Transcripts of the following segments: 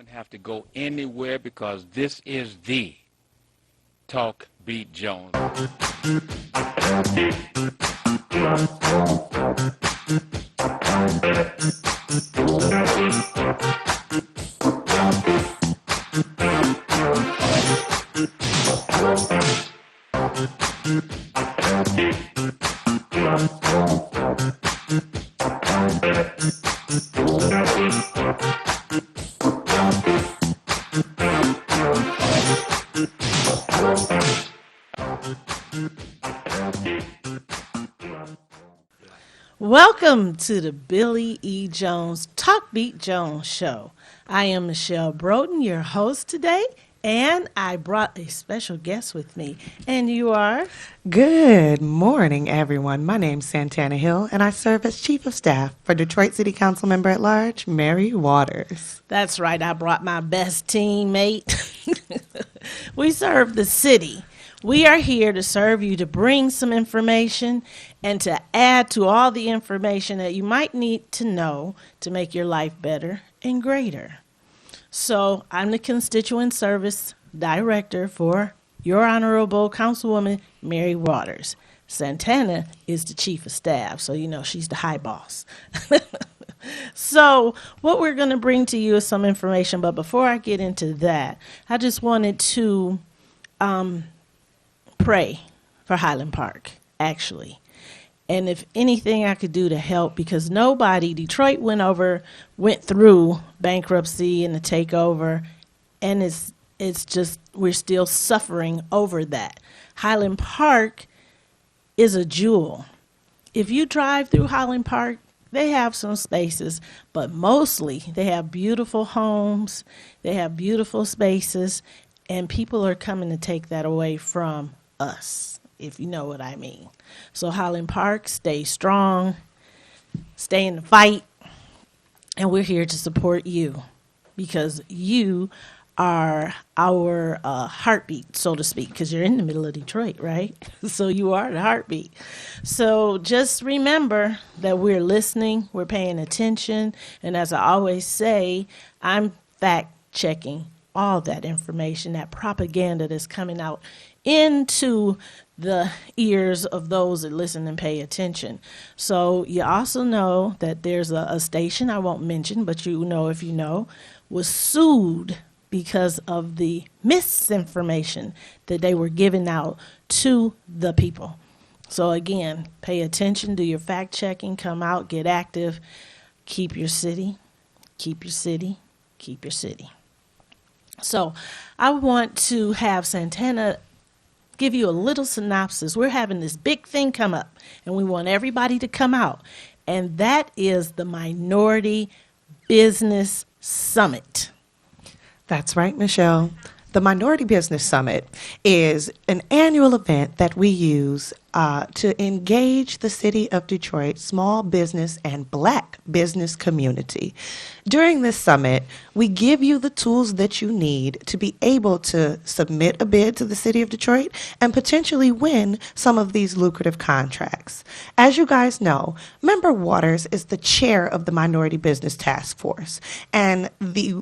even have to go anywhere because this is the Talk Beat Jones. Welcome to the Billy E. Jones Talk Beat Jones show. I am Michelle Broden, your host today, and I brought a special guest with me. And you are? Good morning, everyone. My name's Santana Hill, and I serve as Chief of Staff for Detroit City Council Member at Large, Mary Waters. That's right. I brought my best teammate. We serve the city. We are here to serve you, to bring some information and to add to all the information that you might need to know to make your life better and greater. So I'm the Constituent Service Director for Your Honorable Councilwoman Mary Waters. Santana is the Chief of Staff, so you know she's the high boss. So what we're going to bring to you is some information, but before I get into that, I just wanted to pray for Highland Park, actually. And if anything I could do to help, because Detroit went through bankruptcy and the takeover, and it's just, we're still suffering over that. Highland Park is a jewel. If you drive through Highland Park, they have some spaces, but mostly they have beautiful homes, they have beautiful spaces, and people are coming to take that away from us, if you know what I mean. So Highland Park, stay strong, stay in the fight, and we're here to support you because you are our heartbeat, so to speak, because you're in the middle of Detroit, right? So you are the heartbeat. So just remember that we're listening, we're paying attention, and as I always say, I'm fact-checking all that information, that propaganda that's coming out into the ears of those that listen and pay attention. So you also know that there's a station I won't mention, but you know if you know, was sued because of the misinformation that they were giving out to the people. So again, pay attention, do your fact checking, come out, get active, keep your city, keep your city, keep your city. So I want to have Santana give you a little synopsis. We're having this big thing come up, and we want everybody to come out, and that is the Minority Business Summit. That's right, Michelle. The Minority Business Summit is an annual event that we use to engage the city of Detroit small business and Black business community. During this summit, we give you the tools that you need to be able to submit a bid to the city of Detroit and potentially win some of these lucrative contracts. As you guys know, Member Waters is the chair of the Minority Business Task Force, and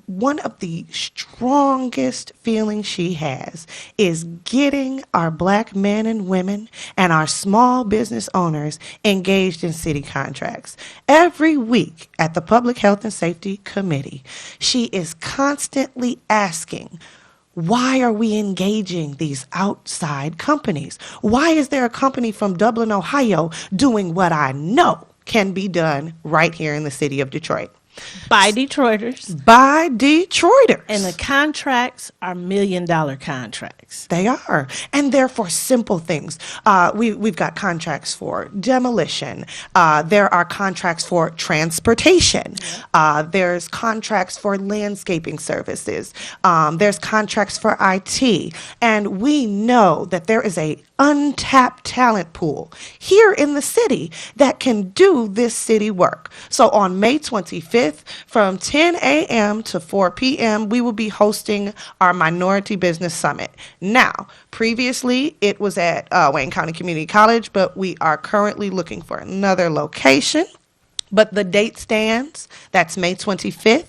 one of the strongest feelings she has is getting our Black men and women and our small business owners engaged in city contracts. Every week at the Public Health and Safety Committee, she is constantly asking, why are we engaging these outside companies? Why is there a company from Dublin, Ohio doing what I know can be done right here in the city of Detroit? By Detroiters. By Detroiters. And the contracts are $1 million contracts. They are. And they're for simple things. We've got contracts for demolition. There are contracts for transportation. There's contracts for landscaping services. There's contracts for IT. And we know that there is a untapped talent pool here in the city that can do this city work. So on May 25th, from 10 a.m. to 4 p.m., we will be hosting our Minority Business Summit. Now, previously, it was at Wayne County Community College, but we are currently looking for another location. But the date stands. That's May 25th.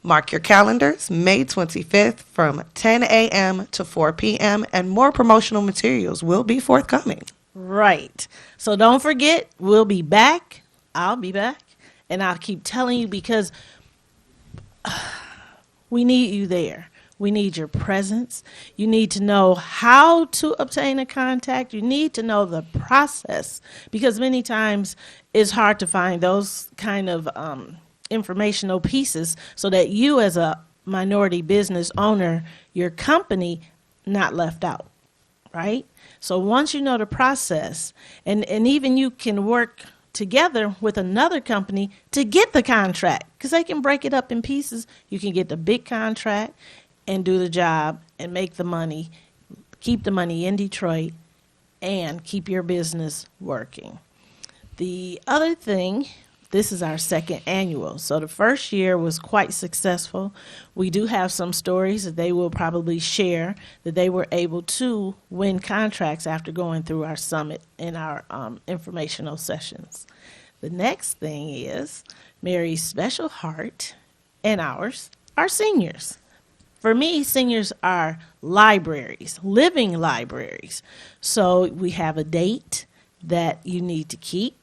Mark your calendars, May 25th from 10 a.m. to 4 p.m., and more promotional materials will be forthcoming. Right. So don't forget, we'll be back. I'll be back. And I'll keep telling you because we need you there. We need your presence. You need to know how to obtain a contact. You need to know the process because many times it's hard to find those kind of informational pieces so that you as a minority business owner, your company, not left out, right? So once you know the process, and even you can work together with another company to get the contract because they can break it up in pieces. You can get the big contract and do the job and make the money, keep the money in Detroit, and keep your business working. The other thing, this is our second annual. So the first year was quite successful. We do have some stories that they will probably share that they were able to win contracts after going through our summit and our informational sessions. The next thing is Mary's special heart and ours are seniors. For me, seniors are libraries, living libraries. So we have a date that you need to keep.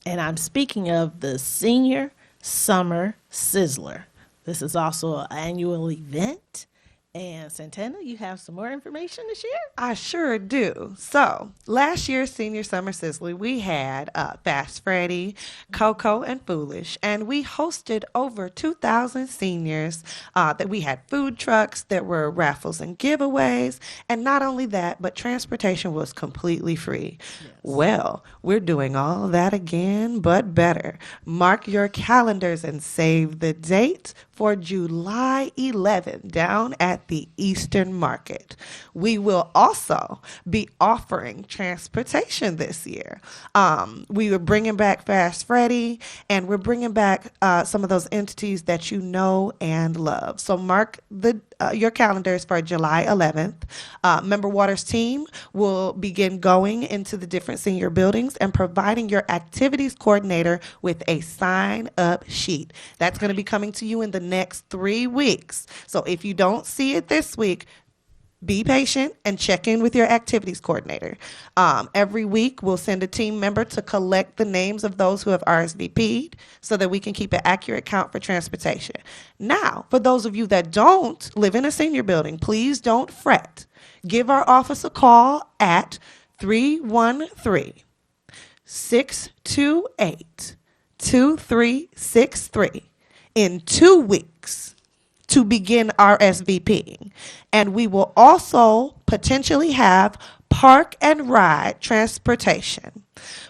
And I'm speaking of the Senior Summer Sizzler. This is also an annual event. And Santana, you have some more information to share? I sure do. So, last year's Senior Summer Sizzler, we had Fast Freddy, Coco, and Foolish, and we hosted over 2,000 seniors. That we had food trucks, there were raffles and giveaways, and not only that, but transportation was completely free. Yes. Well, we're doing all that again, but better. Mark your calendars and save the date for July 11th down at the Eastern Market. We will also be offering transportation this year. We were bringing back Fast Freddy, and we're bringing back some of those entities that you know and love. So mark your calendars for July 11th. Member Waters' team will begin going into the different senior buildings and providing your activities coordinator with a sign-up sheet. That's going to be coming to you in the next 3 weeks. So if you don't see it this week, be patient and check in with your activities coordinator. Every week, we'll send a team member to collect the names of those who have RSVP'd so that we can keep an accurate count for transportation. Now, for those of you that don't live in a senior building, please don't fret. Give our office a call at 313-628-2363 in 2 weeks to begin RSVPing. And we will also potentially have park and ride transportation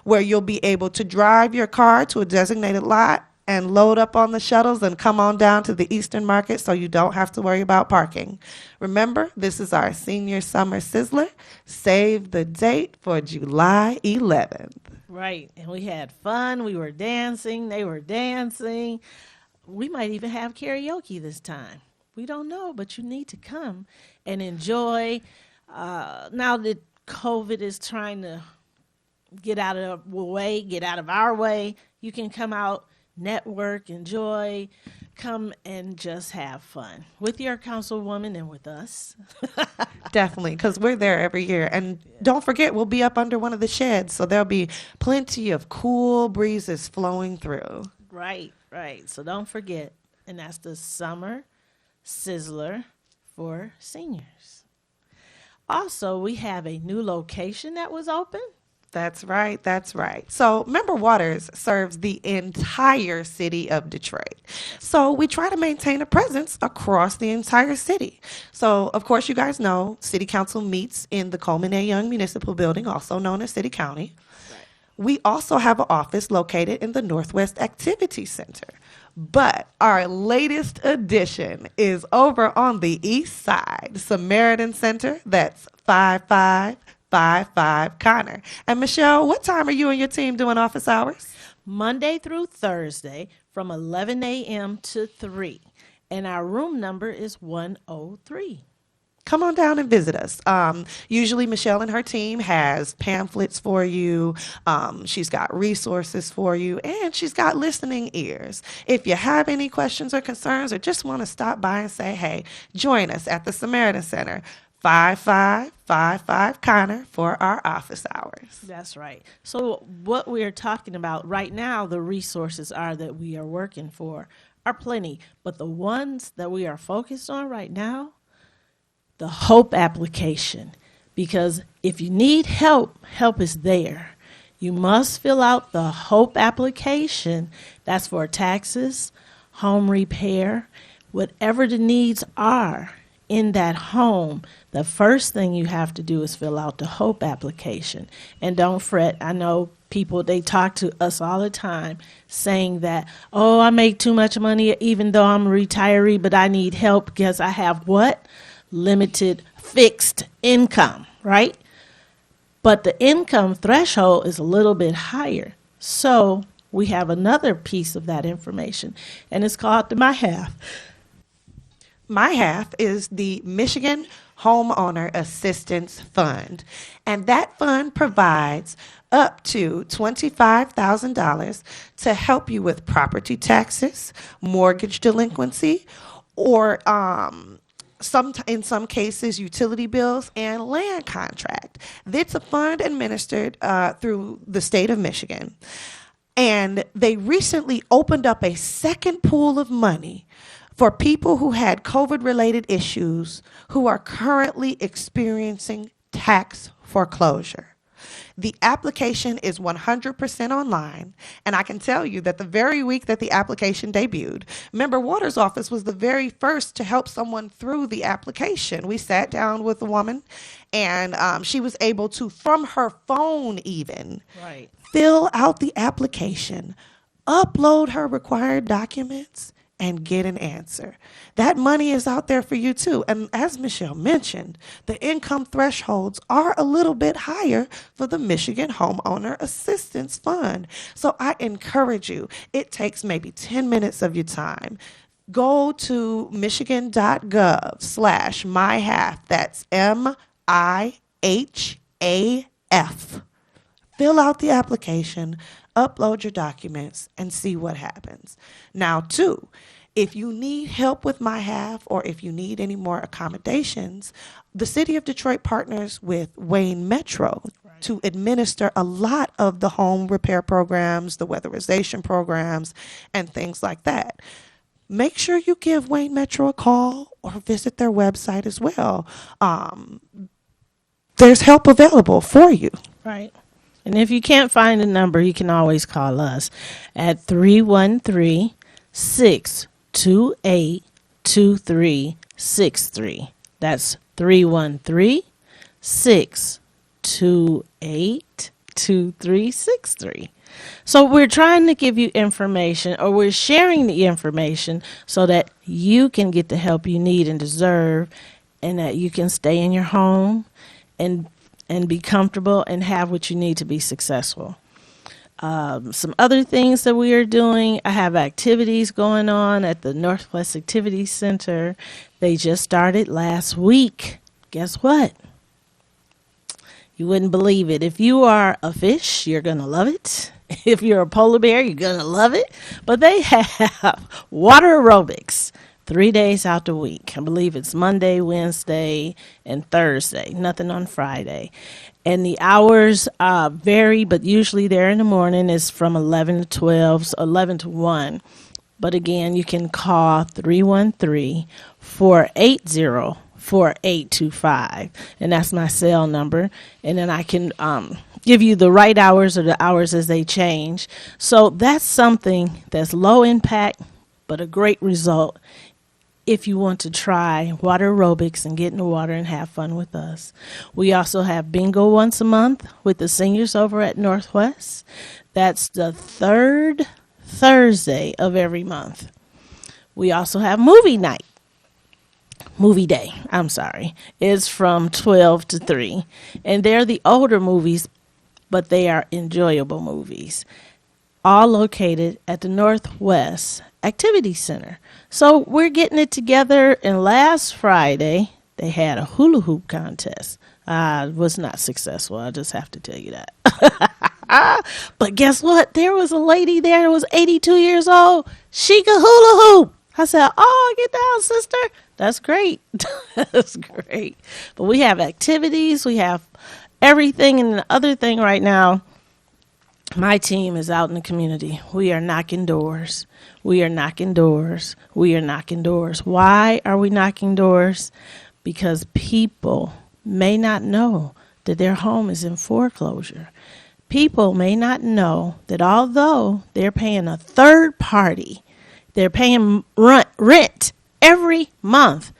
where you'll be able to drive your car to a designated lot and load up on the shuttles and come on down to the Eastern Market so you don't have to worry about parking. Remember, this is our Senior Summer Sizzler. Save the date for July 11th. Right. And we had fun. We were dancing. They were dancing. We might even have karaoke this time. We don't know, but you need to come and enjoy. Now that COVID is trying to get out of the way, get out of our way, you can come out, network, enjoy, come and just have fun with your councilwoman and with us. Definitely, because we're there every year. And don't forget, we'll be up under one of the sheds, so there'll be plenty of cool breezes flowing through. Right. So don't forget, and that's the Summer Sizzler for seniors. Also, we have a new location that was open. That's right. So Member Waters serves the entire city of Detroit. So we try to maintain a presence across the entire city. So, of course, you guys know City Council meets in the Coleman A. Young Municipal Building, also known as City County. We also have an office located in the Northwest Activity Center. But our latest addition is over on the east side, Samaritan Center. That's 5555 Connor. And Michelle, what time are you and your team doing office hours? Monday through Thursday from 11 a.m. to 3. And our room number is 103. come on down and visit us. Usually Michelle and her team has pamphlets for you. She's got resources for you, and she's got listening ears. If you have any questions or concerns or just want to stop by and say, hey, join us at the Samaritan Center, 5555 Connor for our office hours. That's right. So what we're talking about right now, the resources are that we are working for are plenty, but the ones that we are focused on right now, the HOPE application, because if you need help, help is there. You must fill out the HOPE application. That's for taxes, home repair, whatever the needs are in that home. The first thing you have to do is fill out the HOPE application. And don't fret. I know people, they talk to us all the time saying that, oh, I make too much money even though I'm a retiree, but I need help because I have what? Limited fixed income, right? But the income threshold is a little bit higher. So we have another piece of that information, and it's called the MyHalf. MyHalf is the Michigan Homeowner Assistance Fund, and that fund provides up to $25,000 to help you with property taxes, mortgage delinquency, or in some cases, utility bills and land contract. It's a fund administered through the state of Michigan. And they recently opened up a second pool of money for people who had COVID-related issues who are currently experiencing tax foreclosure. The application is 100% online, and I can tell you that the very week that the application debuted, Member Waters' office was the very first to help someone through the application. We sat down with a woman, and she was able to, from her phone even, Right. fill out the application, upload her required documents, and get an answer. That money is out there for you too. And as Michelle mentioned, the income thresholds are a little bit higher for the Michigan Homeowner Assistance Fund. So I encourage you, it takes maybe 10 minutes of your time. Go to michigan.gov/myhalf. That's MIHAF. Fill out the application, upload your documents, and see what happens. Now, too, if you need help with MyHalf or if you need any more accommodations, the City of Detroit partners with Wayne Metro to administer a lot of the home repair programs, the weatherization programs, and things like that. Make sure you give Wayne Metro a call or visit their website as well. There's help available for you. Right. And if you can't find a number, you can always call us at 313-628-2363. That's 313-628-2363. So we're trying to give you information, or we're sharing the information so that you can get the help you need and deserve, and that you can stay in your home and be comfortable and have what you need to be successful. Some other things that we are doing, I have activities going on at the Northwest Activity Center. They just started last week. Guess what? You wouldn't believe it. If you are a fish, you're going to love it. If you're a polar bear, you're going to love it. But they have water aerobics 3 days out the week. I believe it's Monday, Wednesday, and Thursday. Nothing on Friday. And the hours vary, but usually they're in the morning. It's from 11 to 12, so 11 to 1. But again, you can call 313-480-4825. And that's my cell number. And then I can give you the right hours or the hours as they change. So that's something that's low impact, but a great result if you want to try water aerobics and get in the water and have fun with us. We also have bingo once a month with the seniors over at Northwest. That's the third Thursday of every month. We also have movie day. It's from 12 to 3. And they're the older movies, but they are enjoyable movies. All located at the Northwest Activity Center. So we're getting it together, and last Friday, they had a hula hoop contest. I was not successful. I just have to tell you that. But guess what? There was a lady there that was 82 years old. She could hula hoop. I said, oh, get down, sister. That's great. That's great. But we have activities. We have everything. And the other thing right now, my team is out in the community. We are knocking doors. We are knocking doors. We are knocking doors. Why are we knocking doors? Because people may not know that their home is in foreclosure. People may not know that although they're paying a third party, they're paying rent every month,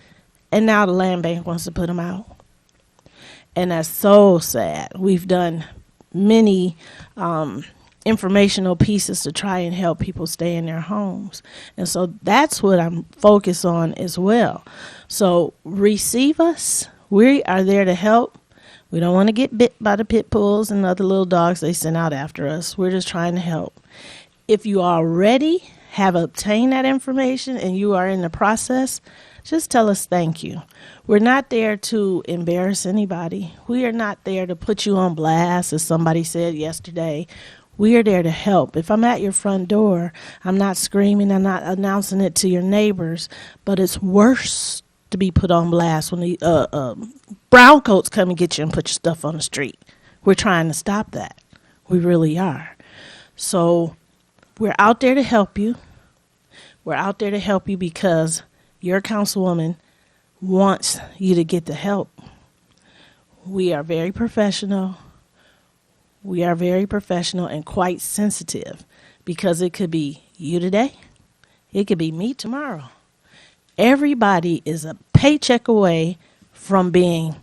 and now the land bank wants to put them out. And that's so sad. We've done many informational pieces to try and help people stay in their homes. And so that's what I'm focused on as well. So receive us. We are there to help. We don't want to get bit by the pit bulls and other little dogs they send out after us. We're just trying to help. If you already have obtained that information and you are in the process, just tell us thank you. We're not there to embarrass anybody. We are not there to put you on blast, as somebody said yesterday. We are there to help. If I'm at your front door, I'm not screaming, I'm not announcing it to your neighbors, but it's worse to be put on blast when the brown coats come and get you and put your stuff on the street. We're trying to stop that. We really are. So we're out there to help you. We're out there to help you because your councilwoman wants you to get the help. We are very professional. We are very professional and quite sensitive because it could be you today. It could be me tomorrow. Everybody is a paycheck away from being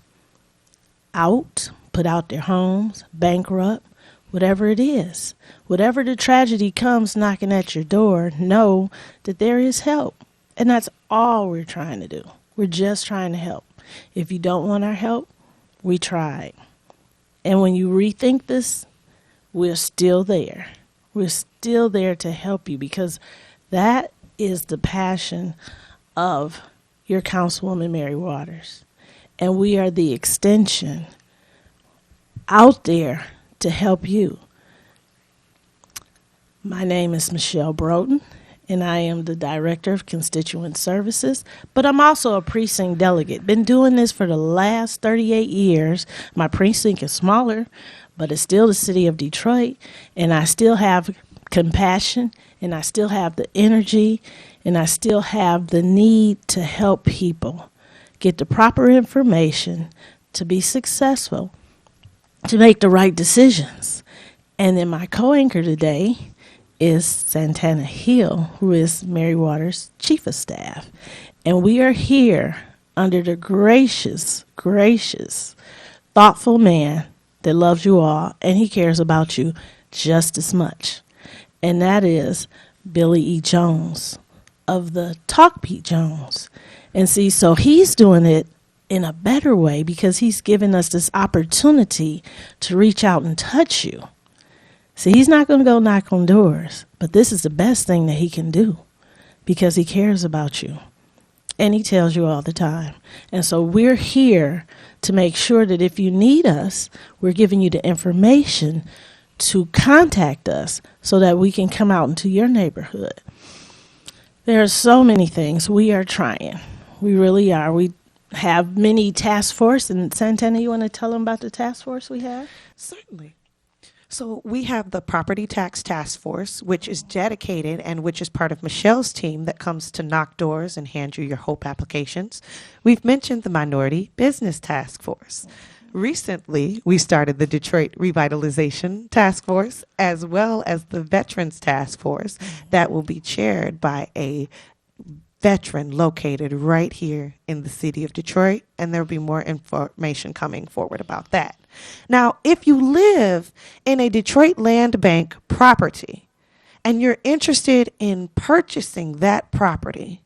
out, put out their homes, bankrupt, whatever it is. Whatever the tragedy comes knocking at your door, know that there is help. And that's all we're trying to do. We're just trying to help. If you don't want our help, we tried. And when you rethink this, we're still there. We're still there to help you because that is the passion of your Councilwoman Mary Waters. And we are the extension out there to help you. My name is Michelle Broughton, and I am the Director of Constituent Services, but I'm also a precinct delegate. Been doing this for the last 38 years. My precinct is smaller, but it's still the city of Detroit, and I still have compassion, and I still have the energy, and I still have the need to help people get the proper information to be successful, to make the right decisions. And then my co-anchor today is Santana Hill, who is Mary Waters' Chief of Staff. And we are here under the gracious, thoughtful man that loves you all, and he cares about you just as much. And that is Billy E. Jones of the Talk Pete Jones. And see, so he's doing it in a better way because he's given us this opportunity to reach out and touch you. See, he's not going to go knock on doors, but this is the best thing that he can do because he cares about you. And he tells you all the time. And so we're here to make sure that if you need us, we're giving you the information to contact us so that we can come out into your neighborhood. There are so many things. We are trying. We really are. We have many task force. And Santana, you want to tell them about the task force we have? Certainly. So we have the Property Tax Task Force, which is dedicated and which is part of Michelle's team that comes to knock doors and hand you your HOPE applications. We've mentioned the Minority Business Task Force. Recently, we started the Detroit Revitalization Task Force, as well as the Veterans Task Force that will be chaired by a veteran located right here in the city of Detroit, and there'll be more information coming forward about that. Now, if you live in a Detroit Land Bank property and you're interested in purchasing that property,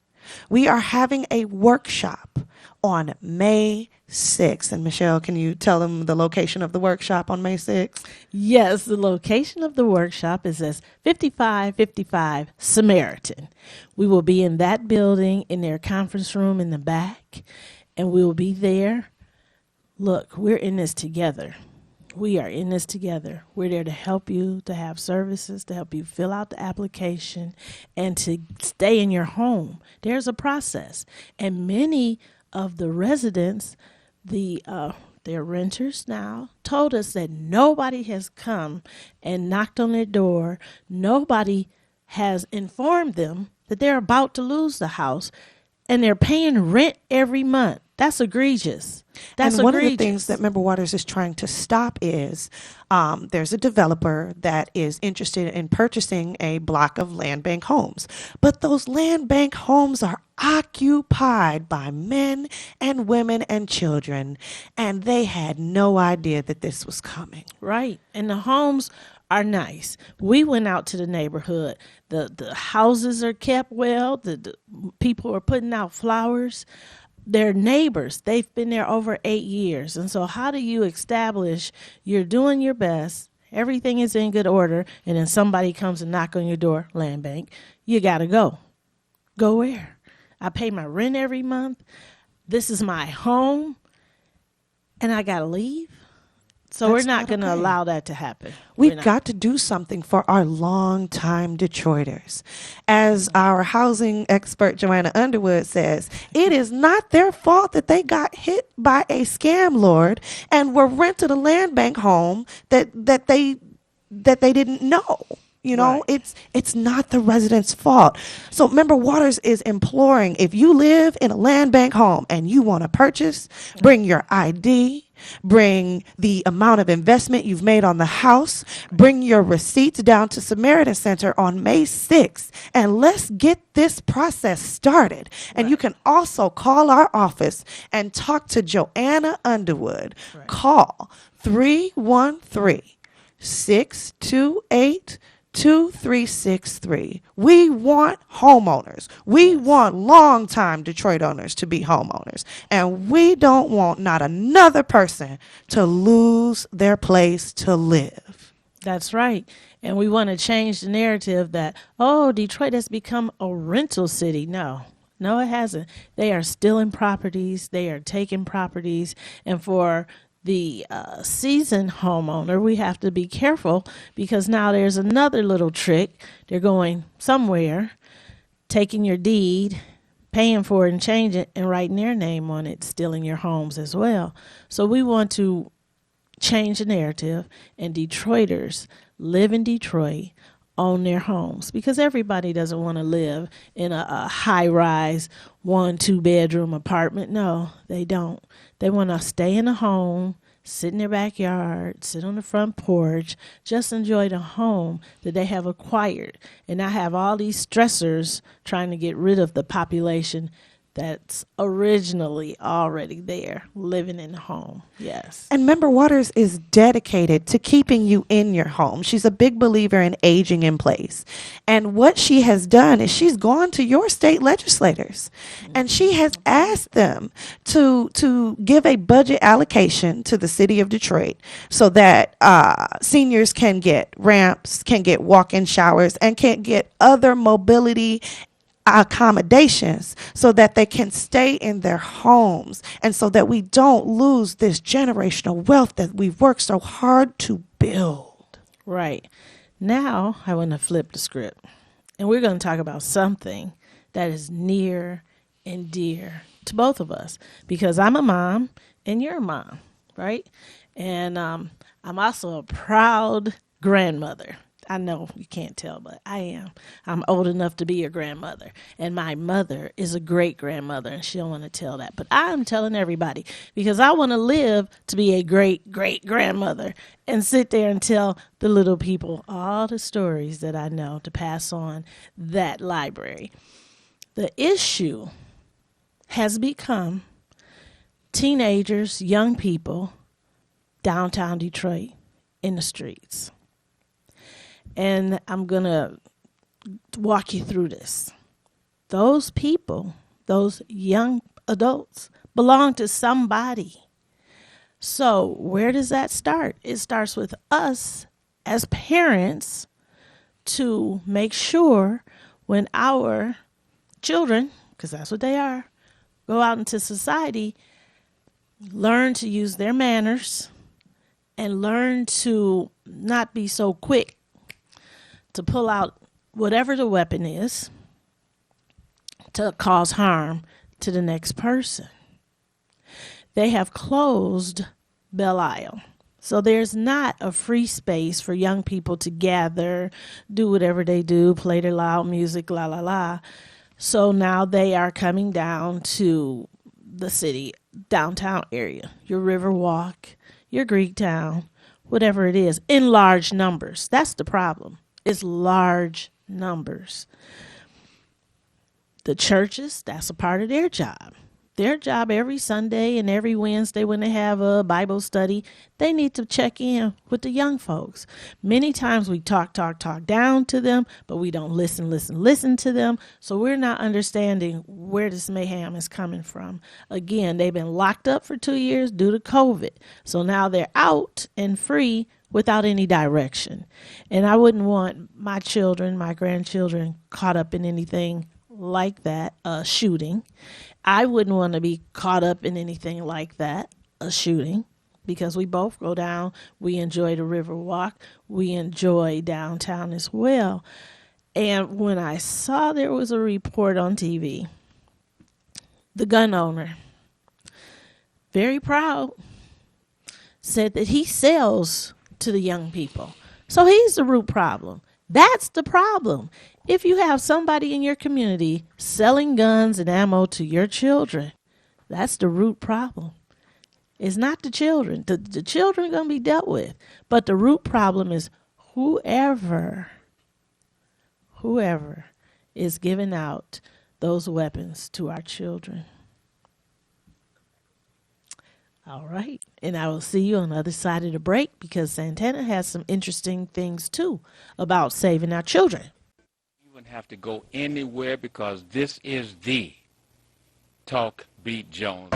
we are having a workshop on May 6th. And Michelle, can you tell them the location of the workshop on May 6th? Yes, the location of the workshop is as 5555 Samaritan. We will be in that building in their conference room in the back. and we'll be there. Look, we're in this together. We are in this together. We're there to help you, to have services, to help you fill out the application, and to stay in your home. There's a process. And many of the residents, they're renters now, told us that nobody has come and knocked on their door. Nobody has informed them that they're about to lose the house, and they're paying rent every month. That's egregious. And one of the things that Member Waters is trying to stop is there's a developer that is interested in purchasing a block of land bank homes. But those land bank homes are occupied by men and women and children, and they had no idea that this was coming. Right. And the homes are nice. We went out to the neighborhood. The houses are kept well. The people are putting out flowers. They're neighbors. They've been there over 8 years. And so how do you establish you're doing your best, everything is in good order, and then somebody comes and knock on your door, land bank, you got to go. Go where? I pay my rent every month. This is my home, and I got to leave? So we're not going to allow that to happen. We've got to do something for our longtime Detroiters. As our housing expert, Joanna Underwood, says, it is not their fault that they got hit by a scam lord and were rented a land bank home that they didn't know. You know, right. It's not the residents' fault. So Member Waters is imploring, if you live in a land bank home and you want to purchase, bring your ID, bring the amount of investment you've made on the house, bring your receipts down to Samaritan Center on May 6th, and let's get this process started. And right. You can also call our office and talk to Joanna Underwood. Right. Call 313-628-2363. We want homeowners. We want longtime Detroit owners to be homeowners. And we don't want not another person to lose their place to live. That's right. And we want to change the narrative that, oh, Detroit has become a rental city. No, it hasn't. They are stealing properties. They are taking properties. And for the seasoned homeowner, we have to be careful because now there's another little trick. They're going somewhere, taking your deed, paying for it and changing it and writing their name on it, stealing your homes as well. So we want to change the narrative, and Detroiters live in Detroit, own their homes, because everybody doesn't want to live in a high-rise 1-2 bedroom apartment. No, they don't. They want to stay in a home, sit in their backyard, sit on the front porch, just enjoy the home that they have acquired, and not have all these stressors trying to get rid of the population that's originally already there, living in the home. Yes. And Member Waters is dedicated to keeping you in your home. She's a big believer in aging in place. And what she has done is she's gone to your state legislators and she has asked them to give a budget allocation to the city of Detroit so that seniors can get ramps, can get walk-in showers, and can get other mobility accommodations so that they can stay in their homes and so that we don't lose this generational wealth that we've worked so hard to build. Right. Now I want to flip the script, and we're going to talk about something that is near and dear to both of us, because I'm a mom and you're a mom, right? And I'm also a proud grandmother. I know you can't tell, but I am. I'm old enough to be a grandmother. And my mother is a great-grandmother, and she don't want to tell that. But I'm telling everybody because I want to live to be a great-great-grandmother and sit there and tell the little people all the stories that I know to pass on that library. The issue has become teenagers, young people, downtown Detroit in the streets. And I'm going to walk you through this. Those people, those young adults, belong to somebody. So where does that start? It starts with us as parents to make sure when our children, because that's what they are, go out into society, learn to use their manners and learn to not be so quick to pull out whatever the weapon is to cause harm to the next person. They have closed Belle Isle. So there's not a free space for young people to gather, do whatever they do, play their loud music, la, la, la. So now they are coming down to the city, downtown area, your Riverwalk, your Greektown, whatever it is, in large numbers. That's the problem. It's large numbers. The churches, that's a part of their job. Their job every Sunday and every Wednesday when they have a Bible study, they need to check in with the young folks. Many times we talk down to them, but we don't listen to them. So we're not understanding where this mayhem is coming from. Again, they've been locked up for 2 years due to COVID. So now they're out and free without any direction. And I wouldn't want my children, my grandchildren caught up in anything like that, a shooting. I wouldn't want to be caught up in anything like that, a shooting, because we both go down. We enjoy the Riverwalk. We enjoy downtown as well. And when I saw there was a report on TV, the gun owner, very proud, said that he sells to the young people. So he's the root problem. That's the problem. If you have somebody in your community selling guns and ammo to your children, that's the root problem. It's not the children. The children are going to be dealt with. But the root problem is whoever is giving out those weapons to our children. All right. And I will see you on the other side of the break because Santana has some interesting things, too, about saving our children. You wouldn't have to go anywhere because this is the Talk Beat Jones.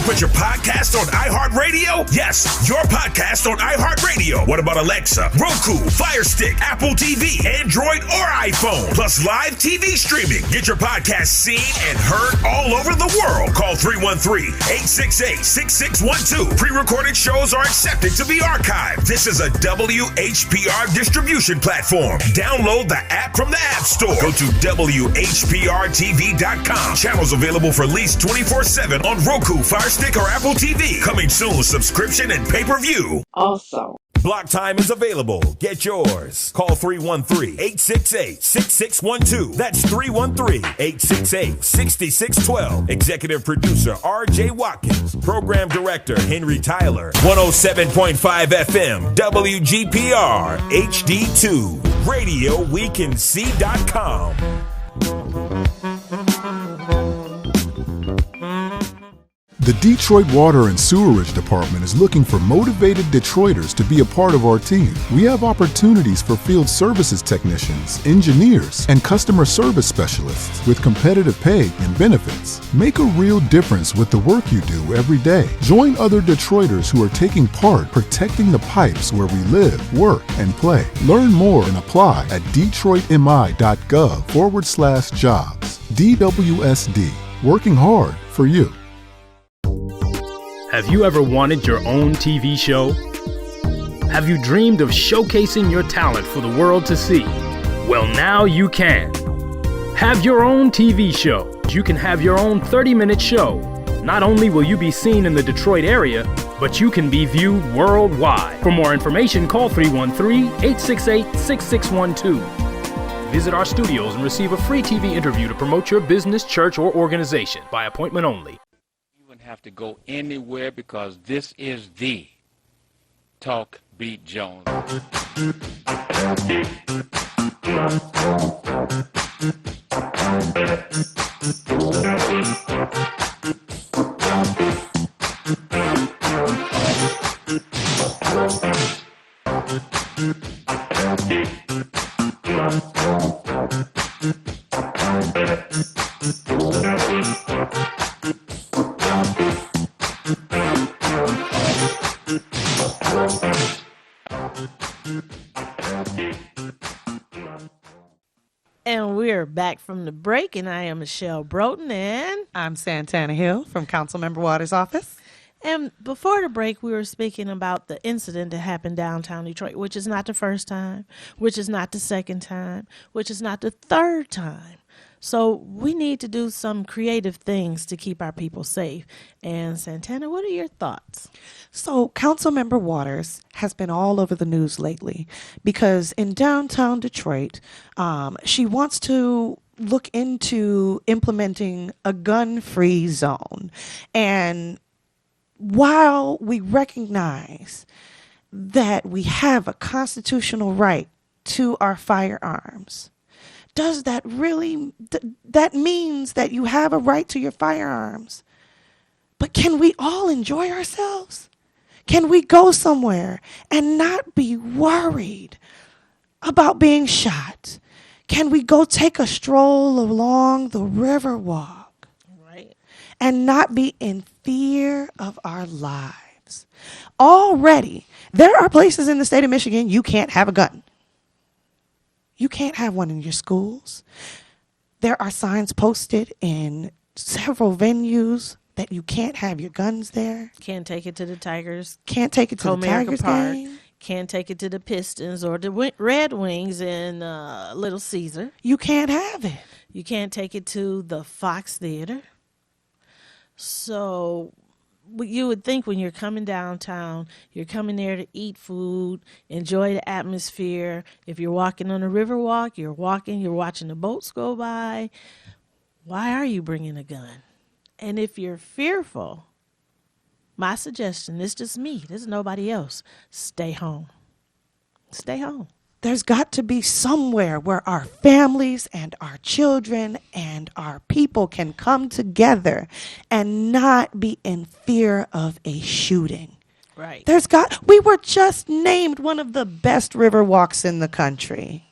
Put your podcast on iHeartRadio? Yes, your podcast on iHeartRadio. What about Alexa, Roku, Fire Stick, Apple TV, Android, or iPhone? Plus live TV streaming. Get your podcast seen and heard all over the world. Call 313-868-6612. Pre-recorded shows are accepted to be archived. This is a WHPR distribution platform. Download the app from the App Store. Go to WHPRTV.com. Channels available for lease 24/7 on Roku, Fire Stick, or Apple TV. Coming soon, subscription and pay-per-view. Also, Block Time is available. Get yours. Call 313-868-6612. That's 313-868-6612. Executive producer R.J. Watkins. Program director Henry Tyler. 107.5 FM WGPR HD2. RadioWeCanSee.com. The Detroit Water and Sewerage Department is looking for motivated Detroiters to be a part of our team. We have opportunities for field services technicians, engineers, and customer service specialists with competitive pay and benefits. Make a real difference with the work you do every day. Join other Detroiters who are taking part protecting the pipes where we live, work, and play. Learn more and apply at detroitmi.gov/jobs. DWSD, working hard for you. Have you ever wanted your own TV show? Have you dreamed of showcasing your talent for the world to see? Well, now you can. Have your own TV show. You can have your own 30-minute show. Not only will you be seen in the Detroit area, but you can be viewed worldwide. For more information, call 313-868-6612. Visit our studios and receive a free TV interview to promote your business, church, or organization by appointment only. Have to go anywhere because this is the Talk Beat Jones. And we're back from the break, and I am Michelle Broughton, and I'm Santana Hill from Councilmember Waters' office. And before the break, we were speaking about the incident that happened downtown Detroit, which is not the first time, which is not the second time, which is not the third time. So we need to do some creative things to keep our people safe. And Santana, what are your thoughts? So Councilmember Waters has been all over the news lately because in downtown Detroit, she wants to look into implementing a gun-free zone. And while we recognize that we have a constitutional right to our firearms, does that really, that means that you have a right to your firearms? But can we all enjoy ourselves? Can we go somewhere and not be worried about being shot? Can we go take a stroll along the Riverwalk? Right. And not be in fear of our lives? Already, there are places in the state of Michigan you can't have a gun. You can't have one in your schools. There are signs posted in several venues that you can't have your guns there. Can't take it to the Tigers. Can't take it to the Comerica Tigers Park. game. Can't take it to the Pistons or the Red Wings in Little Caesar. You can't have it. You can't take it to the Fox Theater. So you would think when you're coming downtown, you're coming there to eat food, enjoy the atmosphere. If you're walking on the Riverwalk, you're watching the boats go by. Why are you bringing a gun? And if you're fearful, my suggestion, this is just me, this is nobody else, stay home. Stay home. There's got to be somewhere where our families and our children and our people can come together and not be in fear of a shooting. Right. We were just named one of the best river walks in the country.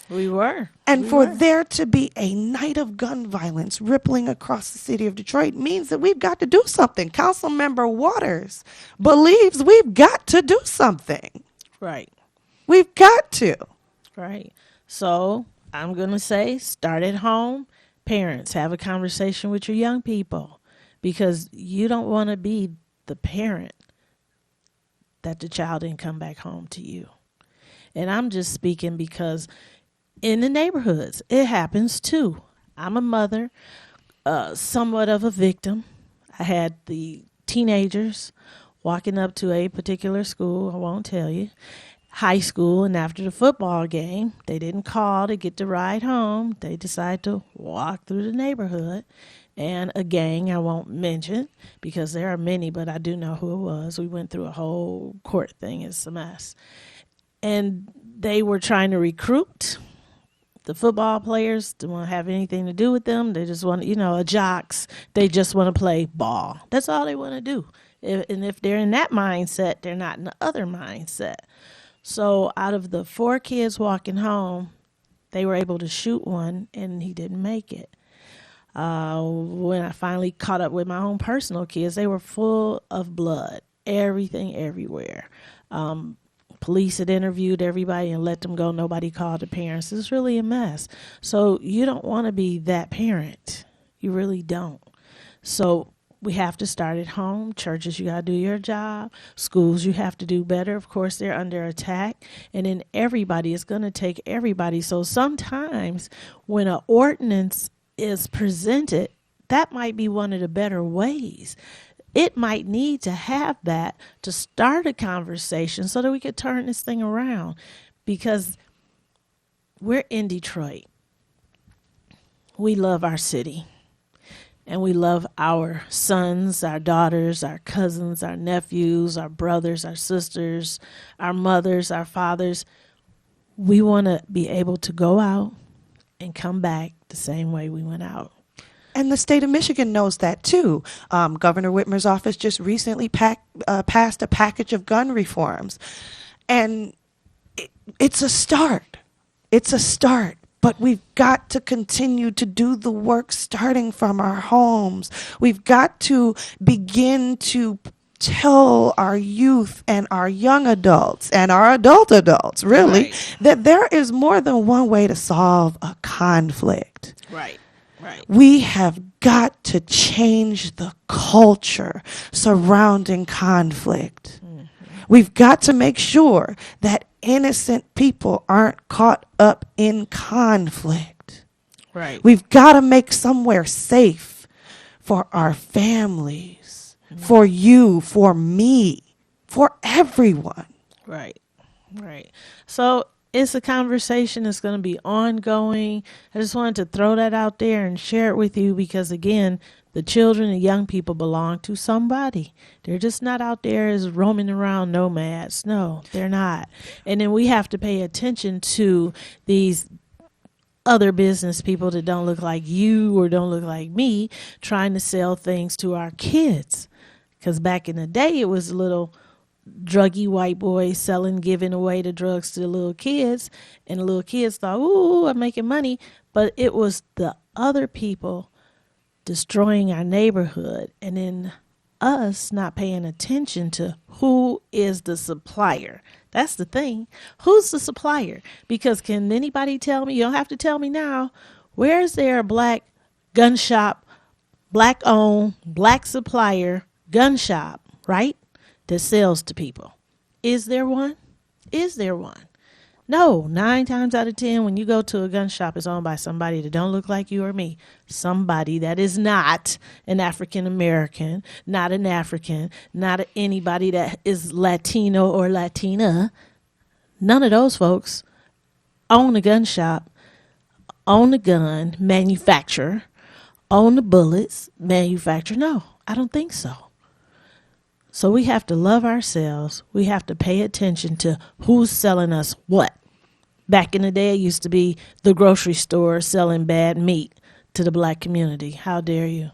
We were. And for there to be a night of gun violence rippling across the city of Detroit means that we've got to do something. Councilmember Waters believes we've got to do something. Right. We've got to. Right. So I'm going to say start at home. Parents, have a conversation with your young people because you don't want to be the parent that the child didn't come back home to you. And I'm just speaking because in the neighborhoods, it happens too. I'm a mother, somewhat of a victim. I had the teenagers walking up to a particular school, I won't tell you, high school, and after the football game, they didn't call to get the ride home. They decided to walk through the neighborhood, and a gang I won't mention because there are many, but I do know who it was. We went through a whole court thing. It's a mess. And they were trying to recruit the football players. Don't want to have anything to do with them. They just want, jocks. They just want to play ball. That's all they want to do. And if they're in that mindset, they're not in the other mindset. So out of the 4 kids walking home, they were able to shoot one, and he didn't make it. When I finally caught up with my own personal kids, they were full of blood, everything, everywhere. Police had interviewed everybody and let them go. Nobody called the parents. It's really a mess. So you don't want to be that parent. You really don't. So we have to start at home. Churches, you got to do your job. Schools, you have to do better. Of course, they're under attack. And then everybody is going to take everybody. So sometimes when an ordinance is presented, that might be one of the better ways. It might need to have that to start a conversation so that we could turn this thing around, because we're in Detroit. We love our city, and we love our sons, our daughters, our cousins, our nephews, our brothers, our sisters, our mothers, our fathers. We want to be able to go out and come back the same way we went out. And the state of Michigan knows that too. Governor Whitmer's office just recently passed a package of gun reforms. And it's a start. It's a start. But we've got to continue to do the work starting from our homes. We've got to begin to tell our youth and our young adults and our adults, really, Right. that there is more than one way to solve a conflict. Right. Right. We have got to change the culture surrounding conflict. We've got to make sure that innocent people aren't caught up in conflict. Right. We've got to make somewhere safe for our families, for you, for me, for everyone. Right. Right. So it's a conversation that's going to be ongoing. I just wanted to throw that out there and share it with you because, again, the children and young people belong to somebody. They're just not out there as roaming around nomads. No, they're not. And then we have to pay attention to these other business people that don't look like you or don't look like me trying to sell things to our kids. Because back in the day, it was little druggy white boys giving away the drugs to the little kids. And the little kids thought, ooh, I'm making money. But it was the other people destroying our neighborhood, and then us not paying attention to who is the supplier. That's the thing. Who's the supplier? Because can anybody tell me? You don't have to tell me now. Where is there a black gun shop, black owned, black supplier gun shop, right, that sells to people? Is there one? Is there one? No, 9 times out of 10, when you go to a gun shop, it's owned by somebody that don't look like you or me. Somebody that is not an African American, not an African, not anybody that is Latino or Latina. None of those folks own a gun shop, own a gun manufacturer, own the bullets manufacturer. No, I don't think so. So we have to love ourselves. We have to pay attention to who's selling us what. Back in the day, it used to be the grocery store selling bad meat to the black community. How dare you?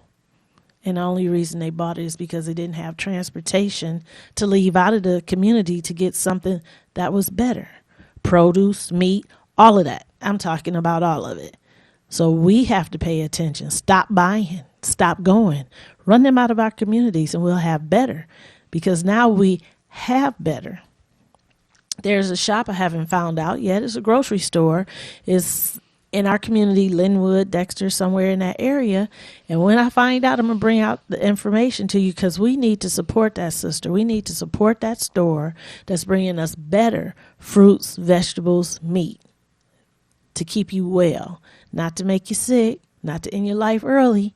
And the only reason they bought it is because they didn't have transportation to leave out of the community to get something that was better. Produce, meat, all of that. I'm talking about all of it. So we have to pay attention. Stop buying. Stop going. Run them out of our communities and we'll have better. Because now we have better. There's a shop I haven't found out yet. It's a grocery store. It's in our community, Linwood, Dexter, somewhere in that area. And when I find out, I'm going to bring out the information to you because we need to support that sister. We need to support that store that's bringing us better fruits, vegetables, meat to keep you well, not to make you sick, not to end your life early.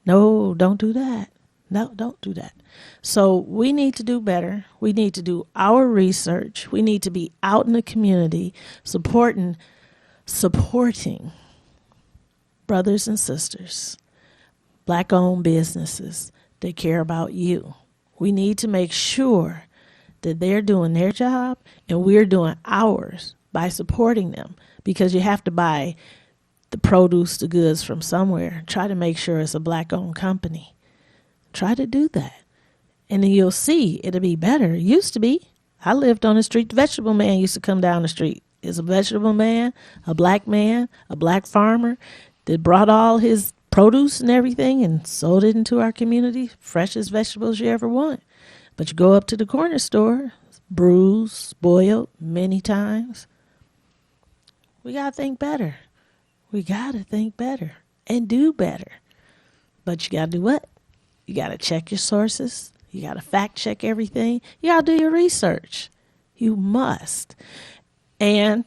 No, don't do that. No, don't do that. So we need to do better. We need to do our research. We need to be out in the community supporting brothers and sisters, black-owned businesses that care about you. We need to make sure that they're doing their job and we're doing ours by supporting them because you have to buy the produce, the goods from somewhere. Try to make sure it's a black-owned company. Try to do that. And then you'll see it'll be better. It used to be. I lived on the street. The vegetable man used to come down the street. It's a vegetable man, a black farmer that brought all his produce and everything and sold it into our community. Freshest vegetables you ever want. But you go up to the corner store, bruised, spoiled many times. We got to think better. We got to think better and do better. But you got to do what? You got to check your sources. You got to fact check everything. You got to do your research. You must. And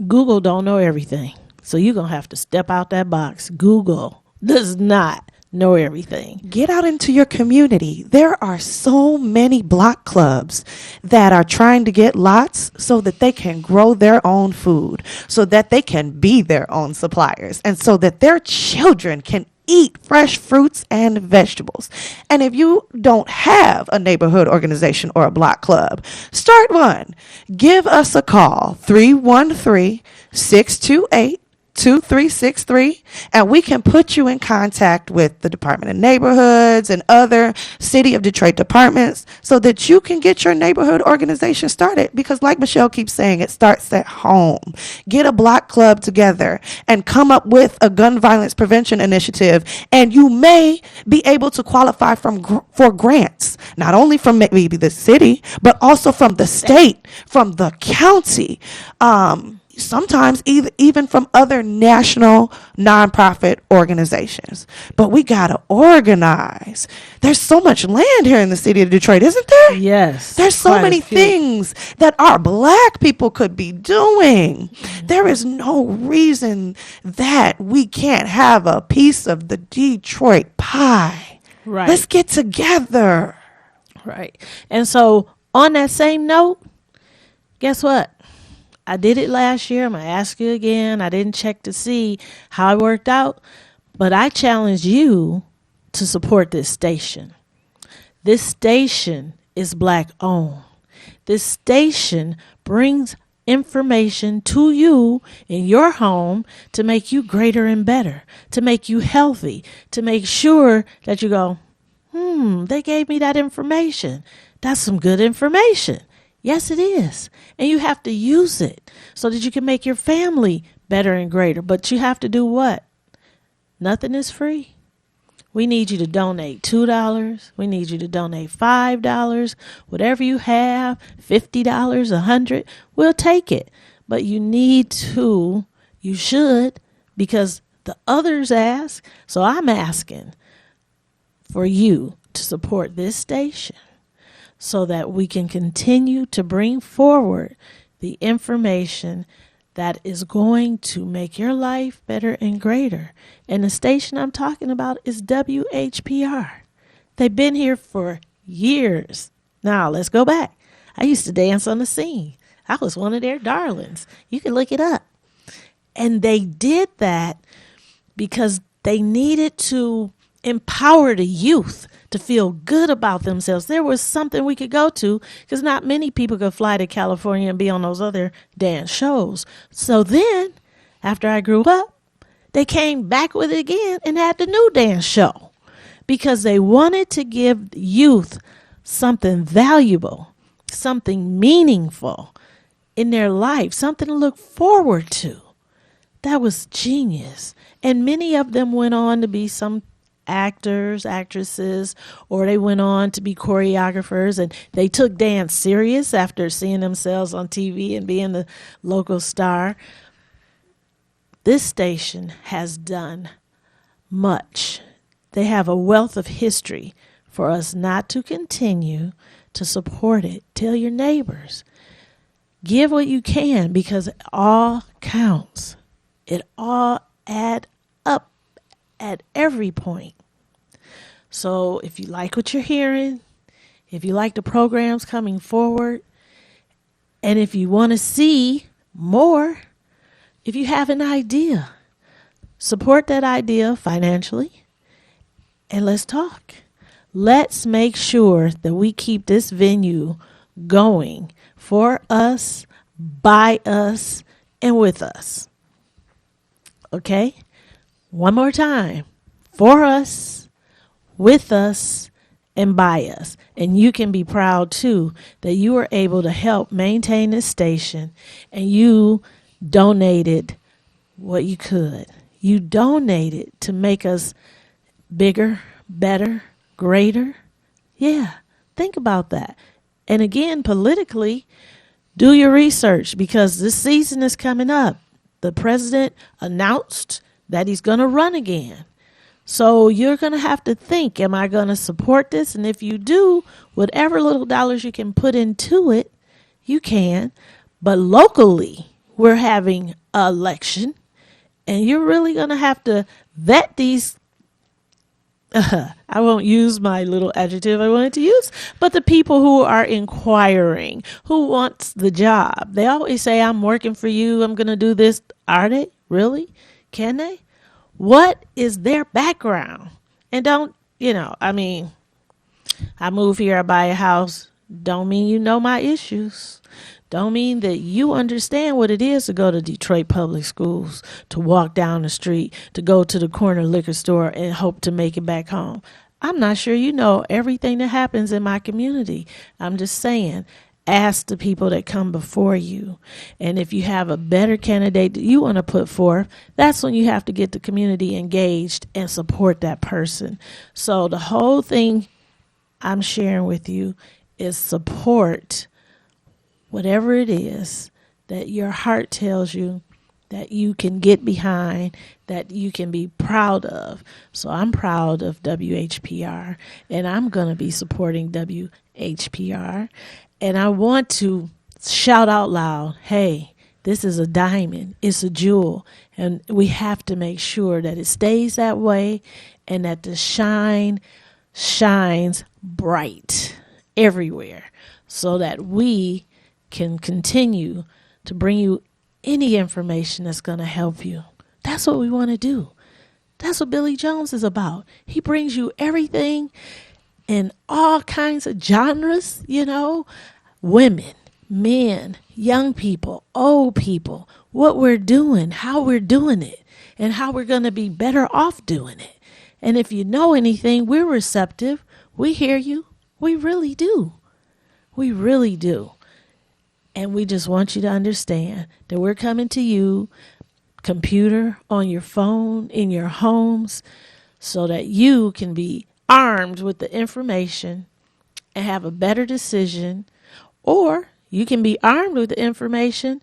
Google don't know everything. So you're going to have to step out that box. Google does not know everything. Get out into your community. There are so many block clubs that are trying to get lots so that they can grow their own food, so that they can be their own suppliers, and so that their children can eat fresh fruits and vegetables. And if you don't have a neighborhood organization or a block club, start one. Give us a call, 313-628-2363, and we can put you in contact with the Department of Neighborhoods and other City of Detroit departments so that you can get your neighborhood organization started. Because like Michelle keeps saying, it starts at home. Get a block club together and come up with a gun violence prevention initiative, and you may be able to qualify for grants, not only from maybe the city, but also from the state, from the county, sometimes even from other national nonprofit organizations. But we got to organize. There's so much land here in the city of Detroit, isn't there? Yes. There's so quite a many few. things that our black people could be doing. There is no reason that we can't have a piece of the Detroit pie. Right. Let's get together. Right. And so on that same note, guess what? I did it last year. I'm going to ask you again. I didn't check to see how it worked out, but I challenge you to support this station. This station is black owned. This station brings information to you in your home to make you greater and better, to make you healthy, to make sure that you go, they gave me that information. That's some good information. Yes, it is. And you have to use it so that you can make your family better and greater. But you have to do what? Nothing is free. We need you to donate $2. We need you to donate $5. Whatever you have, $50, $100, we'll take it. But you should, because the others ask. So I'm asking for you to support this station, so that we can continue to bring forward the information that is going to make your life better and greater. And the station I'm talking about is WHPR. They've been here for years. Now, let's go back. I used to dance on the scene. I was one of their darlings. You can look it up. And they did that because they needed to empower the youth to feel good about themselves. There was something we could go to, because not many people could fly to California and be on those other dance shows. So then, after I grew up, they came back with it again and had the new dance show, because they wanted to give youth something valuable, something meaningful in their life, something to look forward to. That was genius. And many of them went on to be some actors, actresses, or they went on to be choreographers, and they took dance serious after seeing themselves on TV and being the local star. This station has done much. They have a wealth of history for us not to continue to support it. Tell your neighbors. Give what you can, because it all counts. It all adds up at every point. So if you like what you're hearing, if you like the programs coming forward, and if you want to see more, if you have an idea, support that idea financially, and let's talk. Let's make sure that we keep this venue going for us, by us, and with us. Okay? One more time. For us, with us, and by us. And you can be proud, too, that you were able to help maintain this station, and you donated what you could. You donated to make us bigger, better, greater. Yeah, think about that. And again, politically, do your research, because this season is coming up. The president announced that he's going to run again. So you're going to have to think, am I going to support this? And if you do, whatever little dollars you can put into it, you can. But locally, we're having an election, and you're really going to have to vet these. I won't use my little adjective I wanted to use, but the people who are inquiring, who wants the job. They always say, I'm working for you, I'm going to do this. Are they? Really? Can they? What is their background? And don't, I mean, I move here, I buy a house. Don't mean you know my issues. Don't mean that you understand what it is to go to Detroit Public Schools, to walk down the street, to go to the corner liquor store and hope to make it back home. I'm not sure you know everything that happens in my community. I'm just saying, ask the people that come before you. And if you have a better candidate that you want to put forth, that's when you have to get the community engaged and support that person. So the whole thing I'm sharing with you is support whatever it is that your heart tells you that you can get behind, that you can be proud of. So I'm proud of WHPR, and I'm going to be supporting WHPR. And I want to shout out loud, hey, this is a diamond, it's a jewel, and we have to make sure that it stays that way and that the shine shines bright everywhere so that we can continue to bring you any information that's going to help you. That's what we want to do. That's what Billy Jones is about. He brings you everything in all kinds of genres, women, men, young people, old people, what we're doing, how we're doing it, and how we're going to be better off doing it. And if you know anything, we're receptive. We hear you. We really do. We really do. And we just want you to understand that we're coming to you, computer, on your phone, in your homes, so that you can be armed with the information and have a better decision. Or you can be armed with the information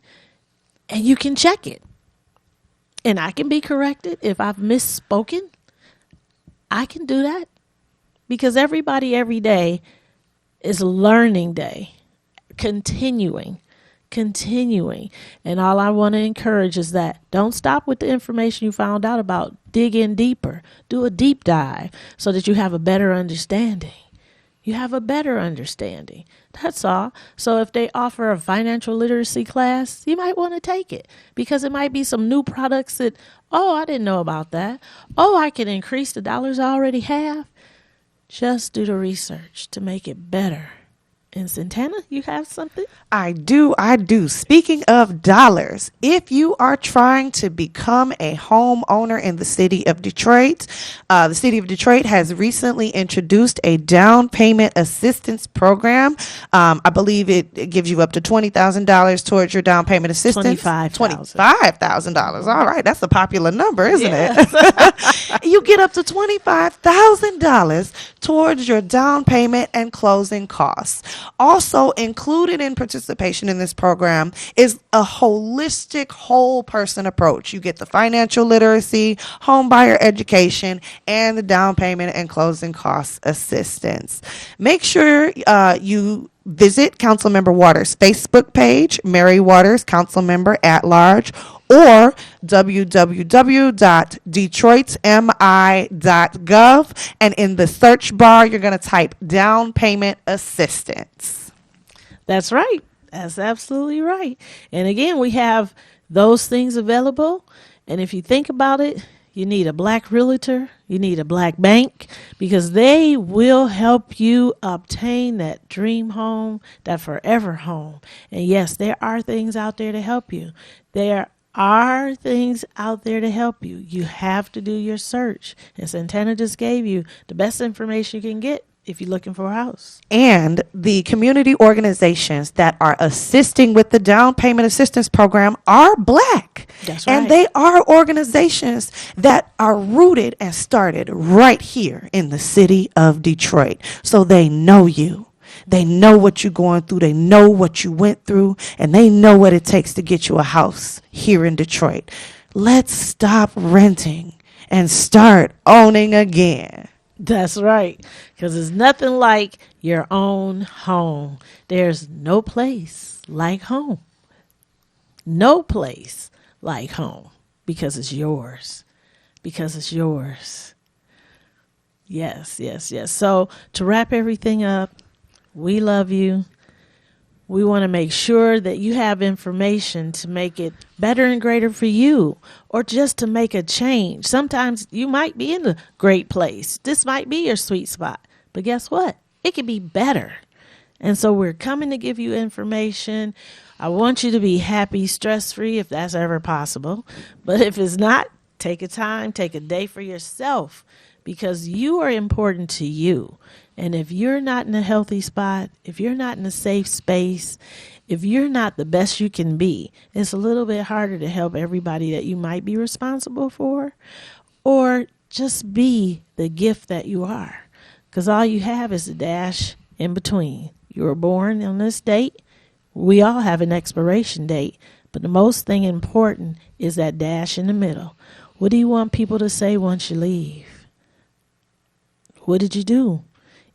and you can check it. And I can be corrected if I've misspoken. I can do that because everybody every day is a learning day, continuing. And all I want to encourage is that don't stop with the information you found out about. Dig in deeper. Do a deep dive so that you have a better understanding. You have a better understanding. That's all. So if they offer a financial literacy class, you might want to take it because it might be some new products that, I didn't know about that. I can increase the dollars I already have. Just do the research to make it better. And Santana, you have something? I do. Speaking of dollars, if you are trying to become a homeowner in the city of Detroit, the city of Detroit has recently introduced a down payment assistance program. I believe it gives you up to $20,000 towards your down payment assistance. $25,000. All right. That's a popular number, isn't it? You get up to $25,000 towards your down payment and closing costs. Also included in participation in this program is a holistic whole person approach. You get the financial literacy, home buyer education, and the down payment and closing costs assistance. Make sure you visit Councilmember Waters' Facebook page, Mary Waters, Councilmember at Large, or www.detroitmi.gov. And in the search bar, you're going to type down payment assistance. That's right. That's absolutely right. And again, we have those things available. And if you think about it, you need a black realtor, you need a black bank, because they will help you obtain that dream home, that forever home. And yes, there are things out there to help you. There are things out there to help you. You have to do your search. And Santana just gave you the best information you can get if you're looking for a house. And the community organizations that are assisting with the down payment assistance program are black. That's right. And they are organizations that are rooted and started right here in the city of Detroit. So they know you. They know what you're going through. They know what you went through. And they know what it takes to get you a house here in Detroit. Let's stop renting and start owning again. That's right, because there's nothing like your own home. There's no place like home. No place like home, because it's yours. Because it's yours. Yes. So to wrap everything up, we love you. We want to make sure that you have information to make it better and greater for you, or just to make a change. Sometimes you might be in a great place. This might be your sweet spot. But guess what? It could be better. And so we're coming to give you information. I want you to be happy, stress-free, if that's ever possible. But if it's not, take a time, take a day for yourself, because you are important to you. And if you're not in a healthy spot, if you're not in a safe space, if you're not the best you can be, it's a little bit harder to help everybody that you might be responsible for, or just be the gift that you are. Because all you have is a dash in between. You were born on this date. We all have an expiration date. But the most thing important is that dash in the middle. What do you want people to say once you leave? What did you do?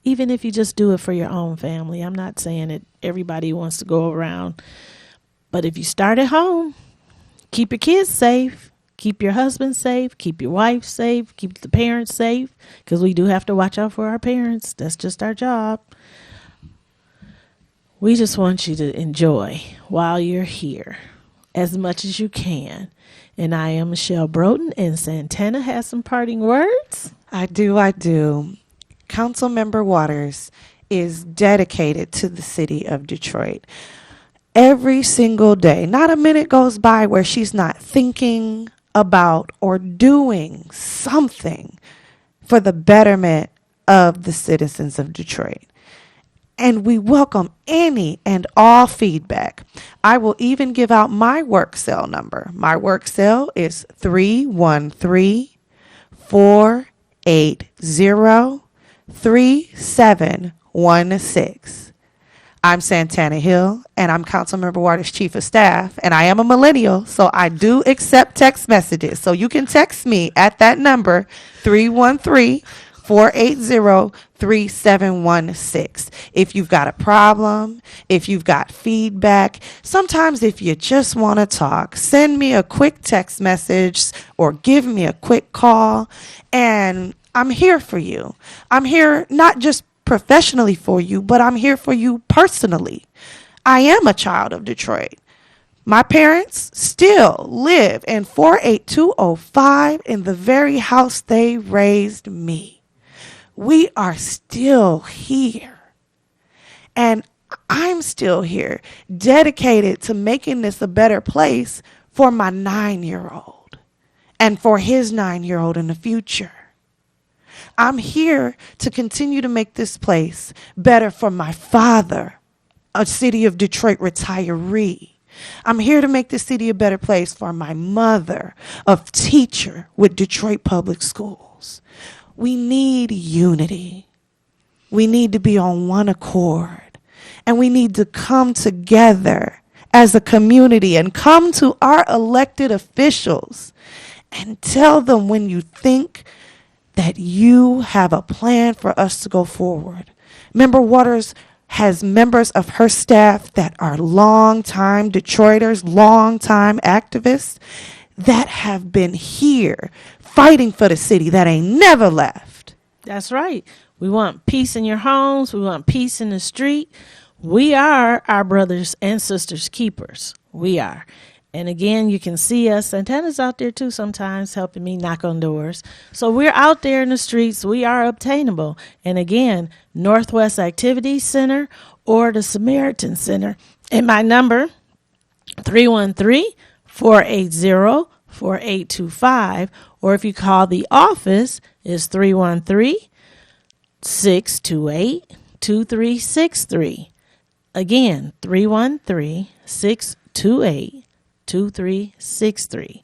Even if you just do it for your own family. I'm not saying that everybody wants to go around. But if you start at home, keep your kids safe. Keep your husband safe. Keep your wife safe. Keep the parents safe. Because we do have to watch out for our parents. That's just our job. We just want you to enjoy while you're here as much as you can. And I am Michelle Broughton, and Santana has some parting words. I do. Councilmember Waters is dedicated to the city of Detroit. Every single day, not a minute goes by where she's not thinking about or doing something for the betterment of the citizens of Detroit. And we welcome any and all feedback. I will even give out my work cell number. My work cell is 313-480-3716. I'm Santana Hill, and I'm Councilmember Waters' Chief of Staff, and I am a millennial, so I do accept text messages. So you can text me at that number, 313-480-3716. If you've got a problem, if you've got feedback, sometimes if you just want to talk, send me a quick text message or give me a quick call, and I'm here for you. I'm here not just professionally for you, but I'm here for you personally. I am a child of Detroit. My parents still live in 48205 in the very house they raised me. We are still here. And I'm still here, dedicated to making this a better place for my 9-year-old and for his 9-year-old in the future. I'm here to continue to make this place better for my father, a City of Detroit retiree. I'm here to make the city a better place for my mother, a teacher with Detroit Public Schools. We need unity. We need to be on one accord. And we need to come together as a community and come to our elected officials and tell them when you think that you have a plan for us to go forward. Member Waters has members of her staff that are longtime Detroiters, longtime activists that have been here fighting for the city that ain't never left. That's right. We want peace in your homes. We want peace in the street. We are our brothers and sisters keepers. We are. And again, you can see us. Santana's out there too sometimes helping me knock on doors. So we're out there in the streets. We are obtainable. And again, Northwest Activities Center or the Samaritan Center. And my number, 313-480-4825. Or if you call the office, is 313-628-2363. Again, 313-628-2363.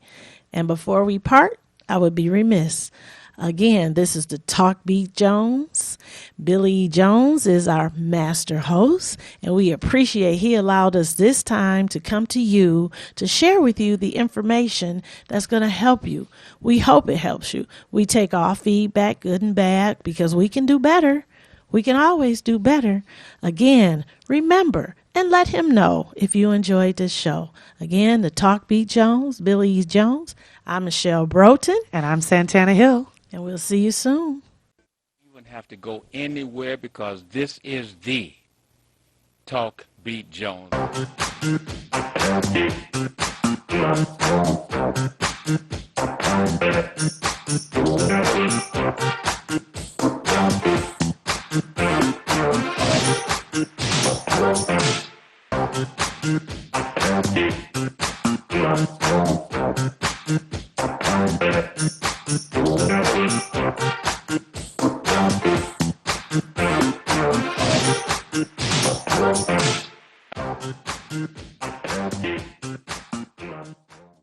And before we part, I would be remiss. Again, this is the Talk Beat Jones. Billy Jones is our master host, and we appreciate he allowed us this time to come to you to share with you the information that's going to help you. We hope it helps you. We take all feedback, good and bad, because we can do better. We can always do better. Again, remember, and let him know if you enjoyed this show. Again, the Talk Beat Jones, Billy E. Jones. I'm Michelle Broughton. And I'm Santana Hill. And we'll see you soon. You wouldn't have to go anywhere because this is the Talk Beat Jones.